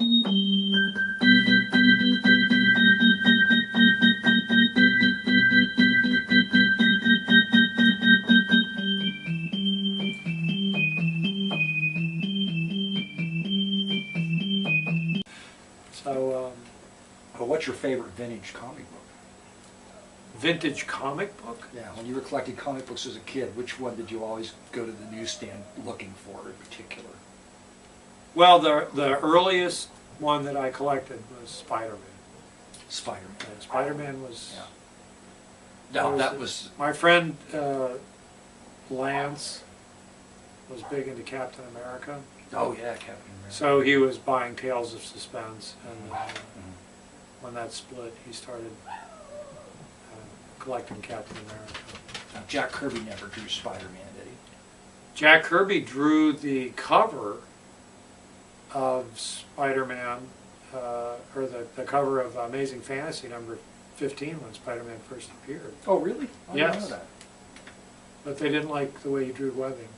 So, Well, what's your favorite vintage comic book? vintage comic book? Yeah, when you were collecting comic books as a kid, which one did you always go to the newsstand looking for in particular? Well, the earliest one that I collected was Spider-Man. Spider-Man. And Spider-Man was... Yeah. No, that was... My friend Lance was big into Captain America. Oh yeah, Captain America. So he was buying Tales of Suspense, and when that split, he started collecting Captain America. Now, Jack Kirby never drew Spider-Man, did he? Jack Kirby drew the cover of Spider-Man, or the cover of Amazing Fantasy number 15 when Spider-Man first appeared. Oh really? I didn't know Yes. that. But they didn't like the way he drew webbing.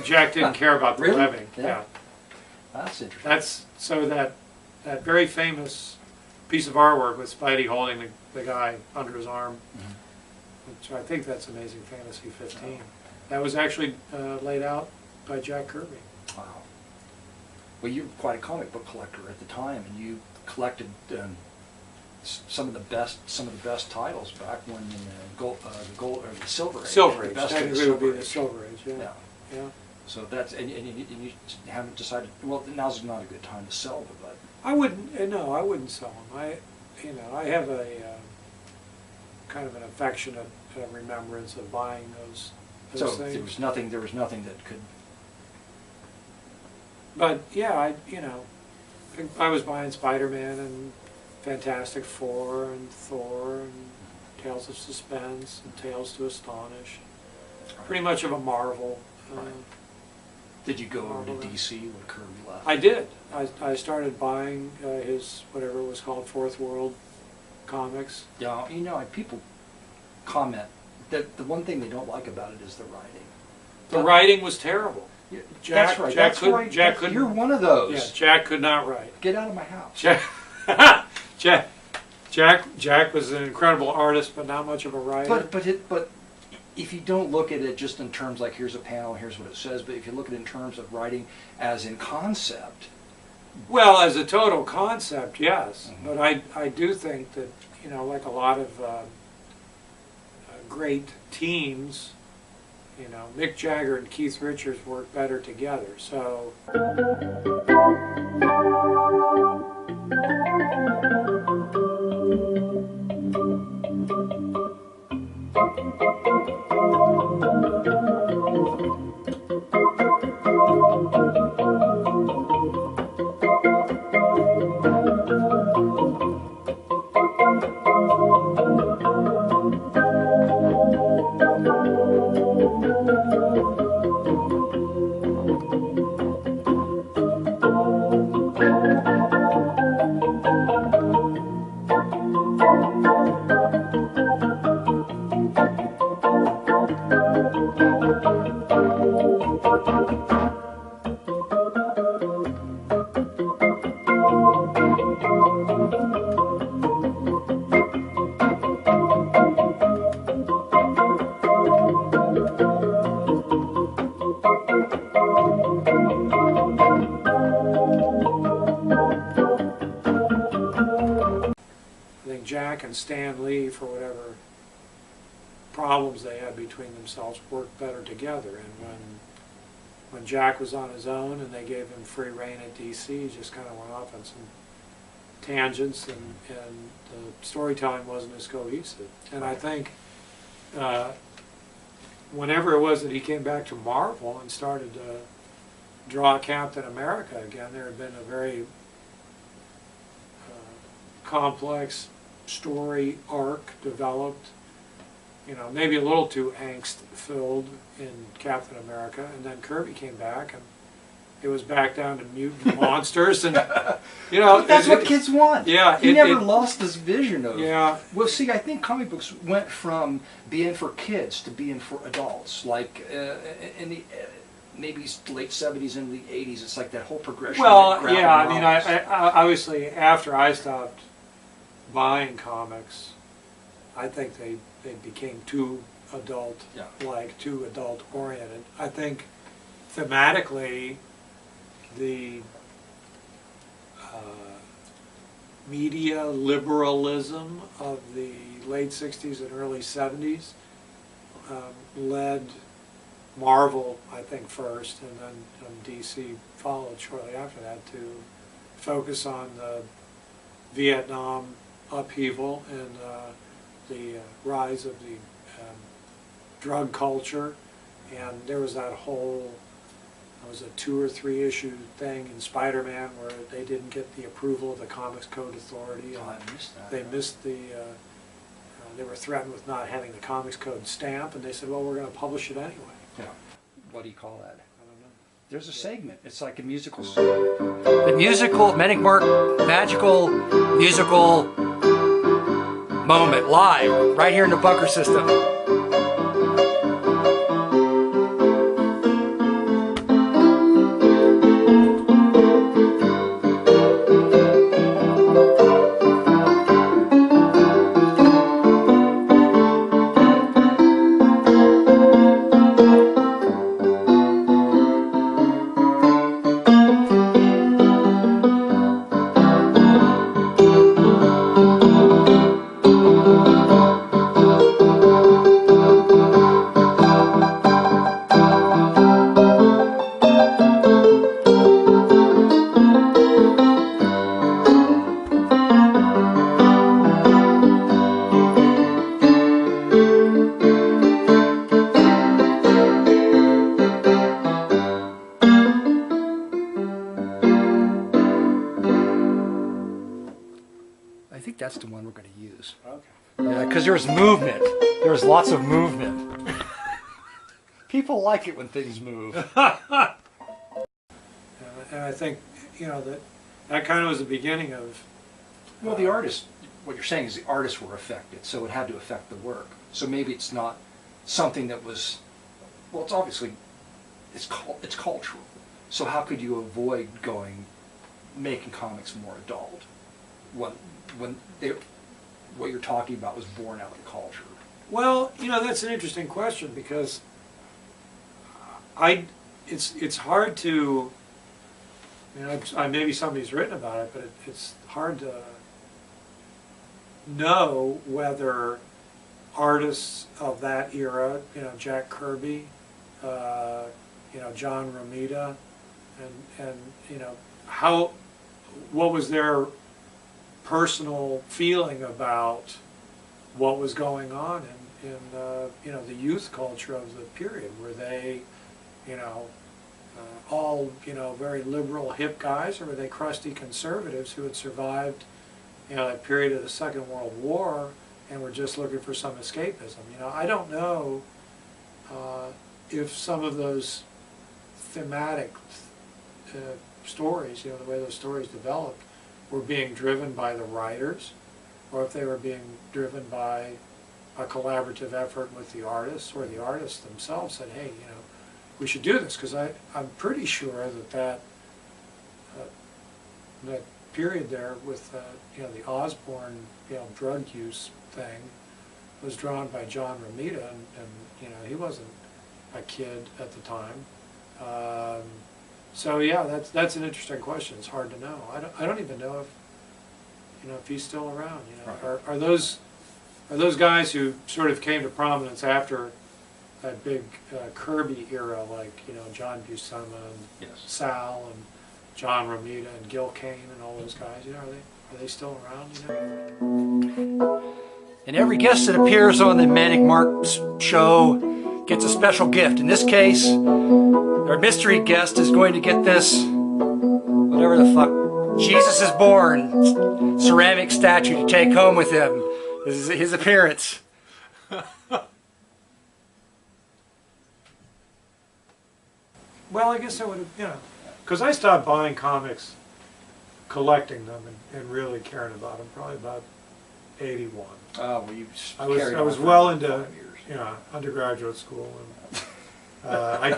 Jack didn't care about the Really? webbing. Yeah. That's interesting. That's so that very famous piece of artwork with Spidey holding the guy under his arm, which I think that's Amazing Fantasy 15. That was actually laid out by Jack Kirby. Wow. Well, you were quite a comic book collector at the time, and you collected some of the best titles back when the Silver Age. Silver the Age. best of the Technically it would be Silver the Age. Silver Age. Yeah. Yeah. Yeah. So that's and you haven't decided. Well, now's not a good time to sell them, but I wouldn't. No, I wouldn't sell them. I have a kind of an affectionate remembrance of buying those so things. there was nothing that could. But yeah, I was buying Spider-Man and Fantastic Four and Thor and Tales of Suspense and Tales to Astonish. Pretty much of a Marvel. Did you go over Marvel. to DC when Kirby left? I did. I started buying his, whatever it was called, Fourth World comics. Yeah, people comment that the one thing they don't like about it is the writing. The writing was terrible. That's right. Jack couldn't. You're one of those. Yeah, Jack could not write. Get out of my house. Jack was an incredible artist, but not much of a writer. But if you don't look at it just in terms like here's a panel, here's what it says, but if you look at it in terms of writing as in concept. Well, as a total concept, yes. But I do think that, like a lot of great teams, Mick Jagger and Keith Richards work better together. So. Jack and Stan Lee, for whatever problems they had between themselves, worked better together. And when Jack was on his own and they gave him free reign at DC, he just kind of went off on some tangents, and the storytelling wasn't as cohesive. And I think whenever it was that he came back to Marvel and started to draw Captain America again, there had been a very complex story arc developed, maybe a little too angst-filled in Captain America, and then Kirby came back, and it was back down to mutant monsters, and that's what kids want. Yeah, he never lost his vision of. Yeah. Well, see, I think comic books went from being for kids to being for adults. Like in the maybe late 70s into the 80s. It's like that whole progression. Well, of graphic yeah, I mean, novels. I obviously after I stopped buying comics, I think they became too adult-like, too adult-oriented. I think thematically, the media liberalism of the late 60s and early 70s led Marvel, I think, first, and then DC followed shortly after that, to focus on the Vietnam upheaval and the rise of the drug culture. And there was that whole, it was a 2 or 3 issue thing in Spider-Man where they didn't get the approval of the Comics Code Authority. Oh, I missed that. They missed the, they were threatened with not having the Comics Code stamp, and they said, well, we're going to publish it anyway. Yeah. What do you call that? I don't know. There's a segment. It's like a musical. The musical, Manic Mark, magical musical moment, live, right here in the bunker system. I think that's the one we're going to use. Okay. Yeah, because there was movement. There was lots of movement. People like it when things move. And I think, you know, that kind of was the beginning of... Well, the artist, what you're saying is the artists were affected, so it had to affect the work. So maybe it's not something that was, well, it's obviously, it's cultural. So how could you avoid making comics more adult when what you're talking about was born out of culture? Well, you know, that's an interesting question, because it's hard to, you know, maybe somebody's written about it, but it's hard to know whether artists of that era, you know, Jack Kirby, you know, John Romita, and you know, what was their personal feeling about what was going on in you know, the youth culture of the period. Were they, you know, all, you know, very liberal hip guys, or were they crusty conservatives who had survived, you know, that period of the Second World War and were just looking for some escapism? You know, I don't know if some of those thematic stories, you know, the way those stories developed, were being driven by the writers, or if they were being driven by a collaborative effort with the artists, or the artists themselves said, hey, you know, we should do this. Because I'm pretty sure that period there with you know, the Osborne, you know, drug use thing was drawn by John Romita, and you know, he wasn't a kid at the time. So yeah, that's an interesting question. It's hard to know. I don't even know if, you know, if he's still around. You know, Right. are those guys who sort of came to prominence after that big Kirby era, like, you know, John Buscema and Yes. Sal and John Romita and Gil Kane and all those guys? You know, are they still around? You know. And every guest that appears on the Manic Mark show gets a special gift. In this case, our mystery guest is going to get this, whatever the fuck, Jesus is Born ceramic statue to take home with him. This is his appearance. Well, I guess I would have, you know, because I stopped buying comics, collecting them, and really caring about them probably about 81. Oh, well, you I carried was on for well about into, 5 years. you know, undergraduate school, and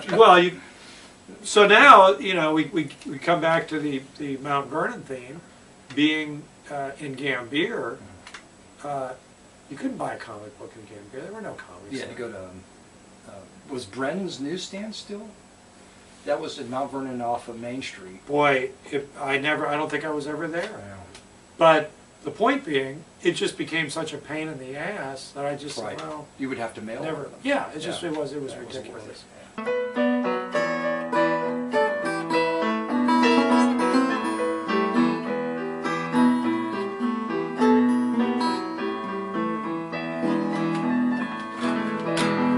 So now, you know, we come back to the Mount Vernon theme, being in Gambier. You couldn't buy a comic book in Gambier. There were no comics. You had to go to, was Brennan's newsstand still? That was in Mount Vernon off of Main Street. Boy, I don't think I was ever there. But the point being, it just became such a pain in the ass that I just Right. well, You would have to mail never. them. Yeah, it just Yeah. it was That wasn't worth ridiculous. it.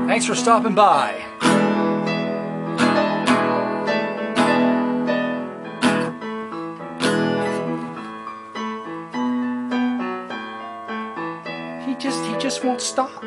Thanks for stopping by. He just won't stop.